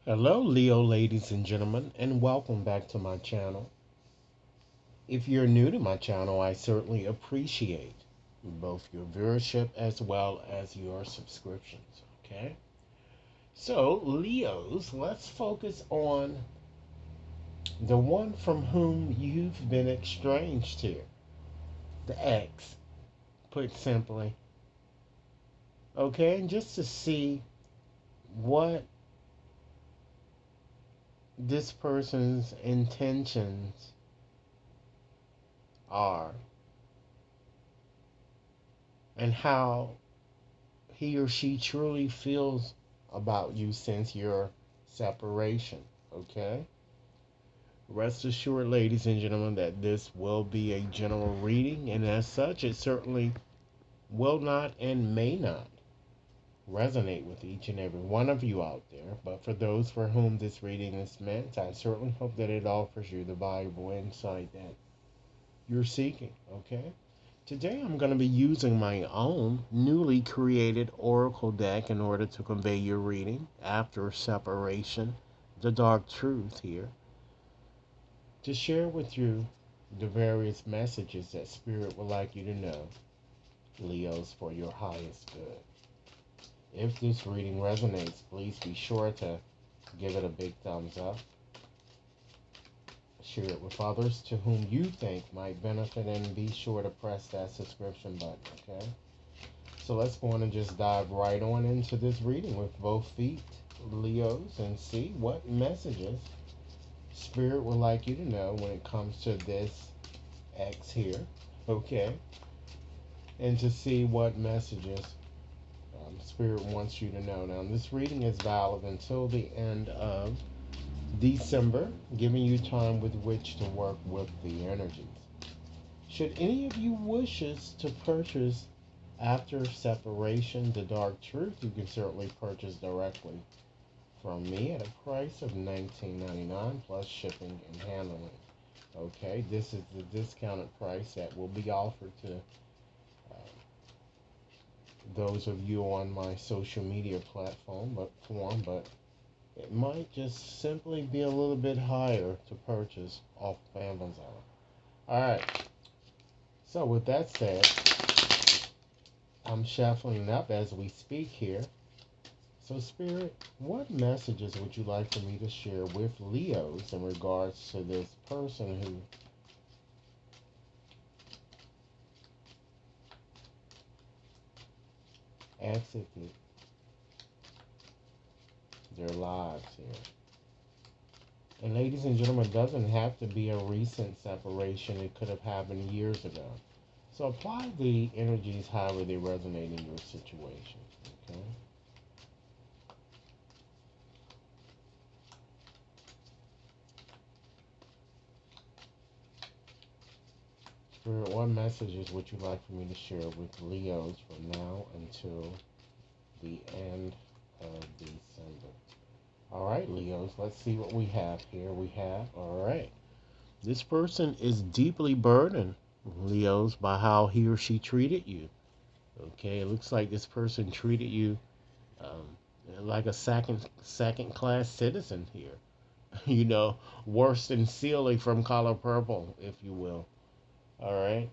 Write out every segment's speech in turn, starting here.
Hello, Leo, ladies and gentlemen, and welcome back to my channel. If you're new to my channel, I certainly appreciate both your viewership as well as your subscriptions. Okay? So, Leos, let's focus on the one from whom you've been estranged here, the ex, put simply. Okay? And just to see what this person's intentions are and how he or she truly feels about you since your separation. Okay? Rest assured, ladies and gentlemen, that this will be a general reading, and as such, it certainly will not and may not resonate with each and every one of you out there. But for those for whom this reading is meant, I certainly hope that it offers you the valuable insight that you're seeking. Okay? Today I'm going to be using my own newly created oracle deck in order to convey your reading after separation, the dark truth here, to share with you the various messages that Spirit would like you to know, Leos, for your highest good. If this reading resonates, please be sure to give it a big thumbs up. Share it with others to whom you think might benefit, and be sure to press that subscription button, okay? So let's go on and just dive right on into this reading with both feet, Leos, and see what messages Spirit would like you to know when it comes to this X here, okay? And to see what messages Spirit wants you to know. Now, this reading is valid until the end of December, giving you time with which to work with the energies. Should any of you wishes to purchase after separation the dark truth, you can certainly purchase directly from me at a price of $19.99 plus shipping and handling. Okay, this is the discounted price that will be offered to those of you on my social media platform, but it might just simply be a little bit higher to purchase off of Amazon. All right. So with that said, I'm shuffling up as we speak here. So Spirit, what messages would you like for me to share with Leos in regards to this person who exited their lives here? And ladies and gentlemen, it doesn't have to be a recent separation. It could have happened years ago. So apply the energies however they resonate in your situation. Okay? Spirit, what messages would you like for me to share with Leos from now until the end of December? All right, Leos, let's see what we have here. All right. This person is deeply burdened, Leos, by how he or she treated you. Okay, it looks like this person treated you like a second class citizen here. You know, worse than Sealy from Color Purple, if you will. All right.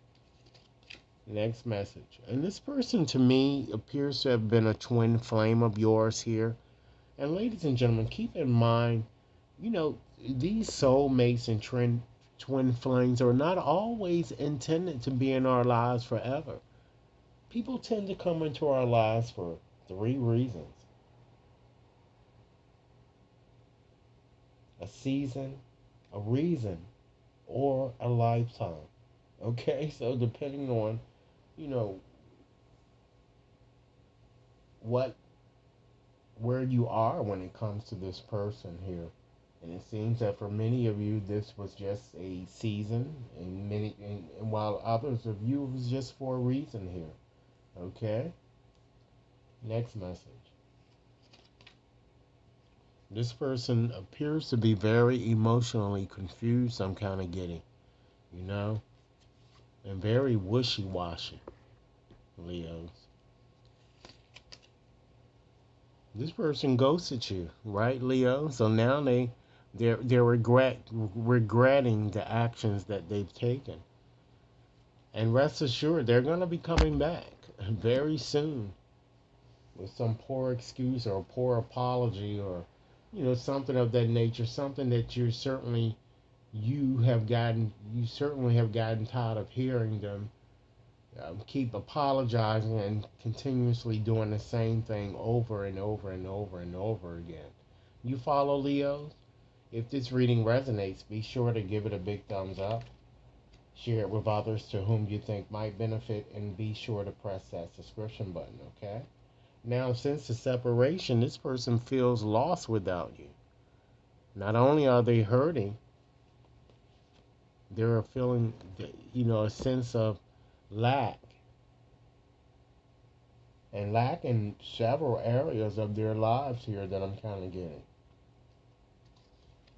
Next message. And this person to me appears to have been a twin flame of yours here. And ladies and gentlemen, keep in mind, you know, these soulmates and twin flames are not always intended to be in our lives forever. People tend to come into our lives for three reasons: a season, a reason, or a lifetime. Okay, so depending on, you know, what where you are when it comes to this person here. And it seems that for many of you, this was just a season, and while others of you, it was just for a reason here. Okay. Next message. This person appears to be very emotionally confused. I'm kind of getting, you know, and very wishy-washy, Leos. This person ghosted you, right, Leo? So now they're regretting the actions that they've taken. And rest assured, they're going to be coming back very soon with some poor excuse or a poor apology or something of that nature, something that you certainly have gotten tired of hearing them keep apologizing and continuously doing the same thing over and over and over and over again. You follow, Leos? If this reading resonates, be sure to give it a big thumbs up. Share it with others to whom you think might benefit, and be sure to press that subscription button, okay? Now, since the separation, this person feels lost without you. Not only are they hurting, they're feeling, a sense of lack, and lack in several areas of their lives here that I'm kind of getting.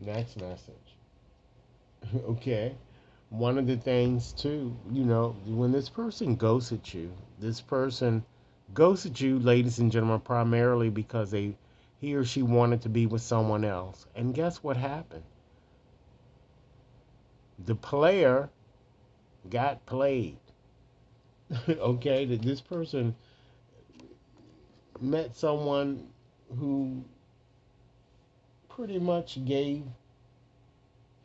Next message. Okay. One of the things, too, when this person ghosted you, this person ghosted you, ladies and gentlemen, primarily because he or she wanted to be with someone else. And guess what happened? The player got played. Okay. That this person met someone who pretty much gave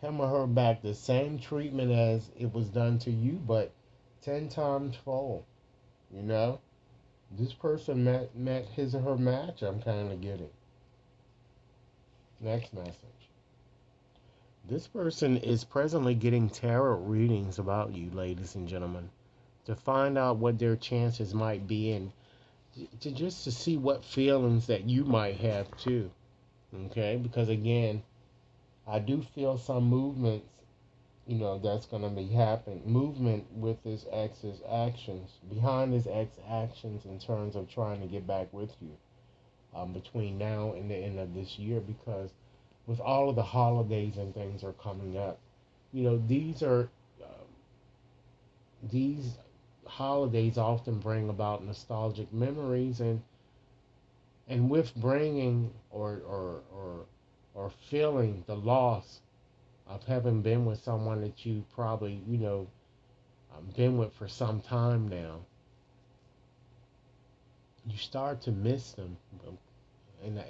him or her back the same treatment as it was done to you, but 10 times fold. You know, this person met his or her match. I'm kind of getting. Next message. This person is presently getting tarot readings about you, ladies and gentlemen, to find out what their chances might be, and to see what feelings that you might have too. Okay, because again, I do feel some movements, that's going to be happening. Movement with his ex's actions, behind his ex actions in terms of trying to get back with you between now and the end of this year, because with all of the holidays and things are coming up, these holidays often bring about nostalgic memories, and with bringing or feeling the loss of having been with someone that you probably, been with for some time now, you start to miss them.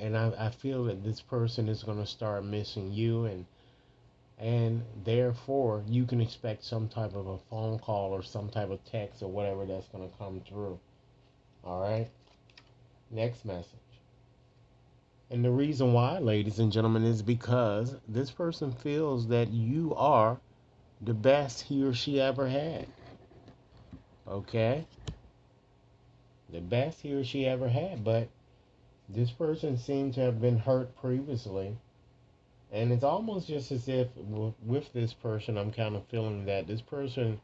And I feel that this person is going to start missing you, and therefore you can expect some type of a phone call or some type of text or whatever that's going to come through. All right? Next message. And the reason why, ladies and gentlemen, is because this person feels that you are the best he or she ever had. Okay? The best he or she ever had, but this person seemed to have been hurt previously. And it's almost just as if with this person, I'm kind of feeling that this person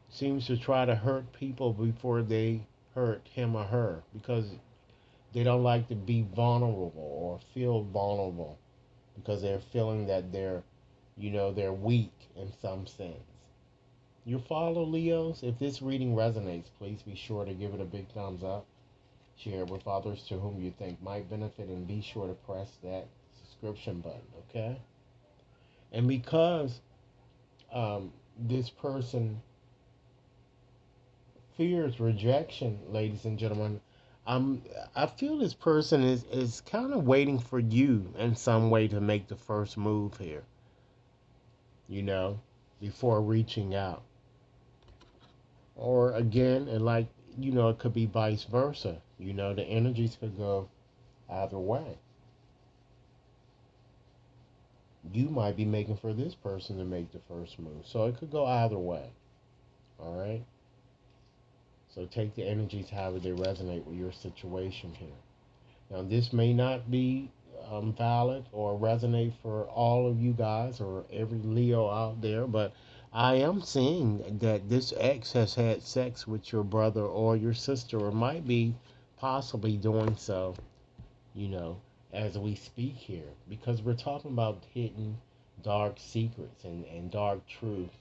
seems to try to hurt people before they hurt him or her, because they don't like to be vulnerable or feel vulnerable, because they're feeling that they're weak in some sense. You follow, Leos? If this reading resonates, please be sure to give it a big thumbs up. Share it with others to whom you think might benefit, and be sure to press that subscription button, okay? And because this person fears rejection, ladies and gentlemen, I feel this person is kind of waiting for you in some way to make the first move here, you know, before reaching out. Or again, and like, it could be vice versa. The energies could go either way. You might be making for this person to make the first move. So it could go either way. All right? So take the energies however they resonate with your situation here. Now, this may not be valid or resonate for all of you guys or every Leo out there, but I am seeing that this ex has had sex with your brother or your sister, or might be possibly doing so, you know, as we speak here, because we're talking about hidden dark secrets and dark truths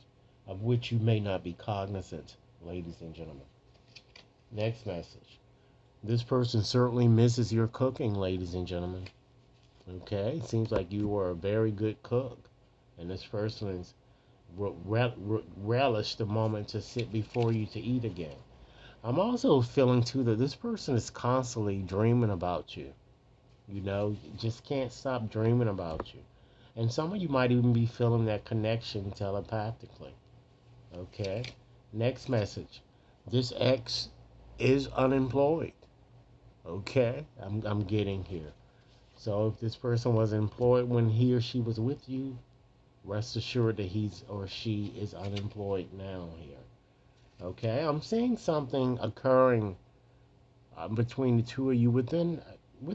of which you may not be cognizant, ladies and gentlemen. Next message. This person certainly misses your cooking, ladies and gentlemen. Okay, seems like you were a very good cook, and this person is relish the moment to sit before you to eat again. I'm also feeling too that this person is constantly dreaming about you. You know, just can't stop dreaming about you. And some of you might even be feeling that connection telepathically. Okay. Next message. This ex is unemployed. Okay. I'm getting here. So if this person was employed when he or she was with you, rest assured that he's or she is unemployed now here. Okay. I'm seeing something occurring between the two of you within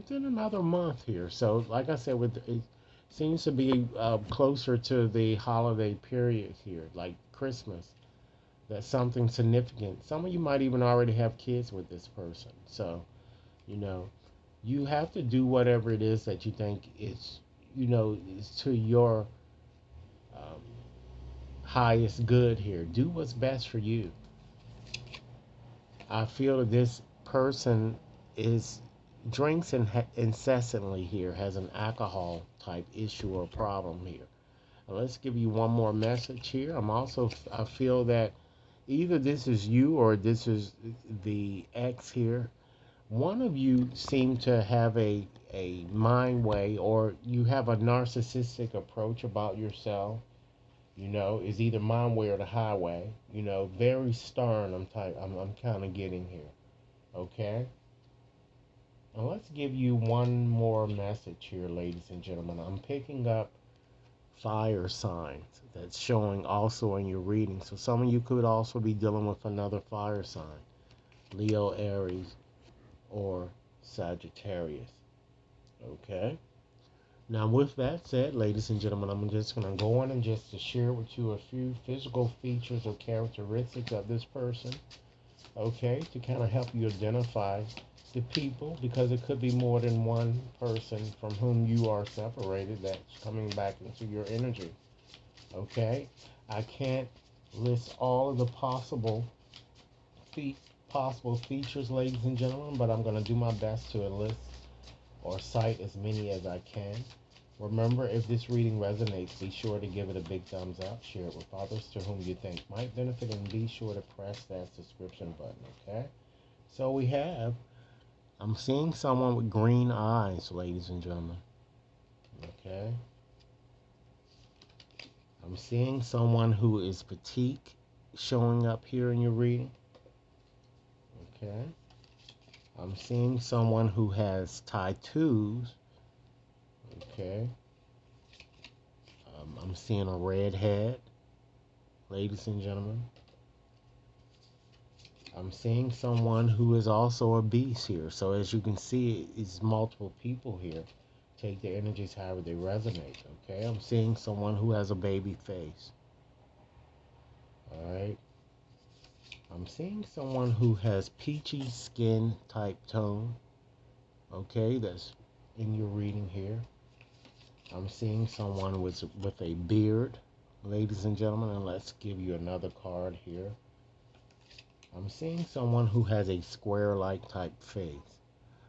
another month here. So, like I said, with it seems to be closer to the holiday period here, like Christmas. That's something significant. Some of you might even already have kids with this person. So, you know, you have to do whatever it is that you think is, is to your um, highest good here. Do what's best for you. I feel that this person is drinks incessantly here, has an alcohol type issue or problem here. And let's give you one more message here. I feel that either this is you or this is the ex here. One of you seem to have a mind way, or you have a narcissistic approach about yourself. Is either mind way or the highway. Very stern. I'm kind of getting here. Okay. Now let's give you one more message here, ladies and gentlemen. I'm picking up fire signs that's showing also in your reading. So some of you could also be dealing with another fire sign. Leo, Aries, or Sagittarius. Okay. Now with that said, ladies and gentlemen, I'm just going to go on and just to share with you a few physical features or characteristics of this person. Okay, to kind of help you identify the people, because it could be more than one person from whom you are separated that's coming back into your energy. Okay, I can't list all of the possible features, ladies and gentlemen, but I'm going to do my best to enlist or cite as many as I can. Remember, if this reading resonates, be sure to give it a big thumbs up, share it with others to whom you think might benefit, and be sure to press that subscription button, okay? So I'm seeing someone with green eyes, ladies and gentlemen, okay? I'm seeing someone who is petite showing up here in your reading, okay? I'm seeing someone who has tattoos, okay? I'm seeing a red head, ladies and gentlemen. I'm seeing someone who is also a beast here. So as you can see, it's multiple people here. Take the energies however they resonate, okay? I'm seeing someone who has a baby face. All right. I'm seeing someone who has peachy skin type tone. Okay, that's in your reading here. I'm seeing someone with a beard, ladies and gentlemen, and let's give you another card here. I'm seeing someone who has a square-like type face.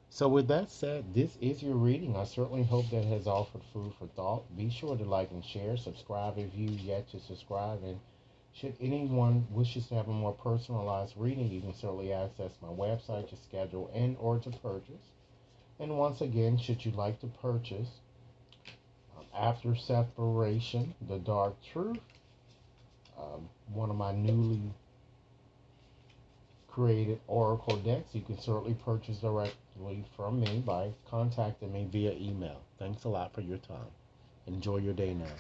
So with that said, this is your reading. I certainly hope that has offered food for thought. Be sure to like and share. Subscribe if you yet to subscribe. And should anyone wishes to have a more personalized reading, you can certainly access my website to schedule and or to purchase. And once again, should you like to purchase After Separation, The Dark Truth, one of my newly created oracle decks, you can certainly purchase directly from me by contacting me via email. Thanks a lot for your time. Enjoy your day now.